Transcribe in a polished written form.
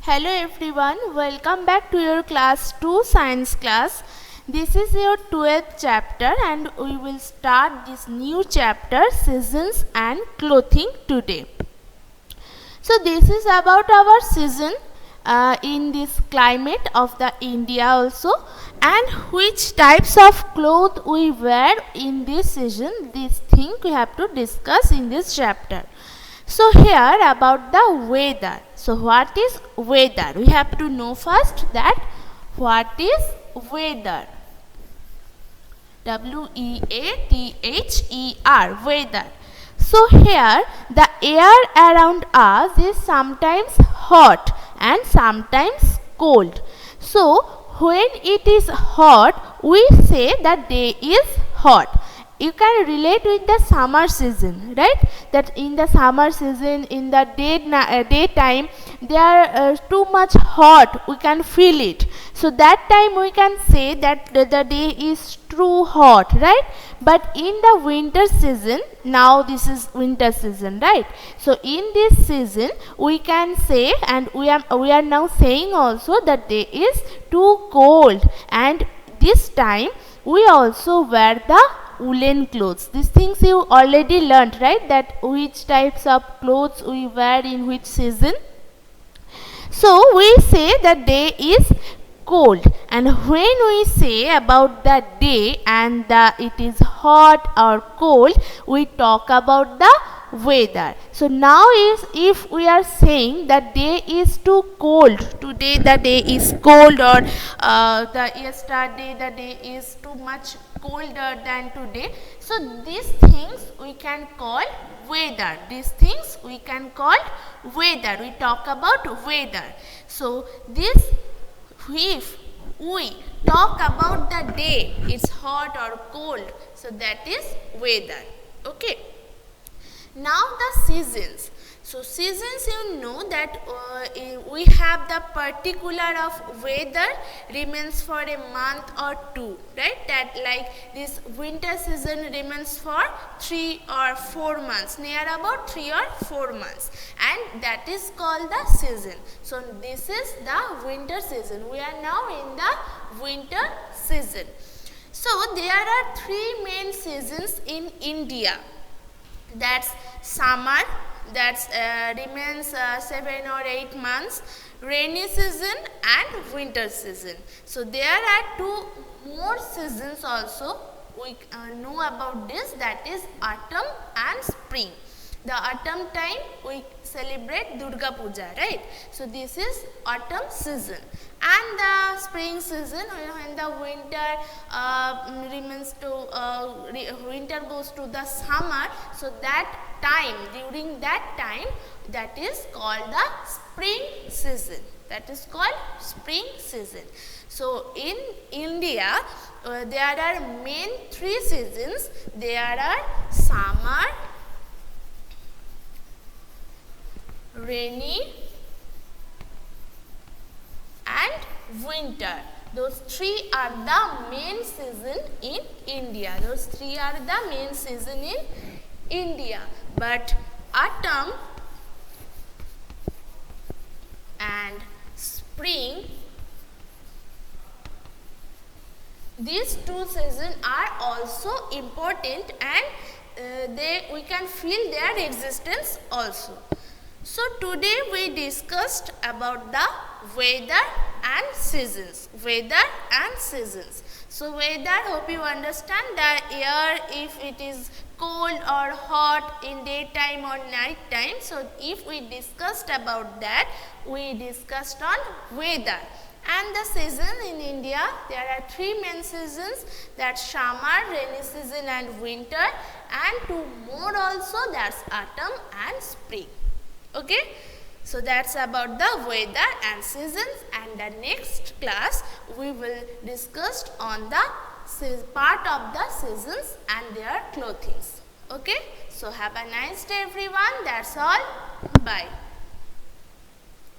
Hello everyone, welcome back to your class 2 science class. This is your 12th chapter and we will start this new chapter seasons and clothing today. So this is about our season in this climate of the India also, and which types of clothes we wear in this season. This thing we have to discuss in this chapter. So here about the weather. So what is weather? We have to know first that what is weather. W-E-A-T-H-E-R, weather. So here the air around us is sometimes hot and sometimes cold. So when it is hot, we say that day is hot. You can relate with the summer season, right? That in the summer season, in the daytime, they are too much hot. We can feel it. So that time we can say that the day is too hot, right? But in the winter season, now this is winter season, right? So in this season, we can say, and we are now saying also that day is too cold, and this time we also wear the woolen clothes. These things you already learned, right? That which types of clothes we wear in which season. So we say the day is cold, and when we say about the day and it is hot or cold, we talk about the weather. So now is if we are saying that day is too cold, today the day is cold, or the yesterday the day is too much colder than today. So these things we can call weather. These things we can call weather. We talk about weather. So this, if we talk about the day, it's hot or cold, so that is weather. Okay. Now the seasons. So seasons, you know that we have the particular of weather remains for a month or two, right? That like this winter season remains for 3 or 4 months, near about 3 or 4 months, and that is called the season. So this is the winter season. We are now in the winter season. So there are 3 main seasons in India. That's summer, that remains 7 or 8 months, rainy season and winter season. So there are 2 more seasons also we know about this, that is autumn and spring. The autumn time we celebrate Durga Puja, right? So this is autumn season, and the spring season when the winter remains to winter goes to the summer. So that time, during that time, that is called the spring season. That is called spring season. So in India, there are main 3 seasons. There are summer, rainy and winter. Those 3 are the main season in India. Those 3 are the main season in India. But autumn and spring, these 2 seasons are also important, and we can feel their existence also. So today we discussed about the weather and seasons. Weather and seasons. So weather, hope you understand the air, if it is cold or hot in daytime or night time. So if we discussed about that, we discussed on weather. And the season in India, there are 3 main seasons, that's summer, rainy season and winter, and 2 more also, that's autumn and spring. Okay, so that's about the weather and seasons, and the next class we will discuss on the part of the seasons and their clothing. Okay, so have a nice day everyone. That's all. Bye.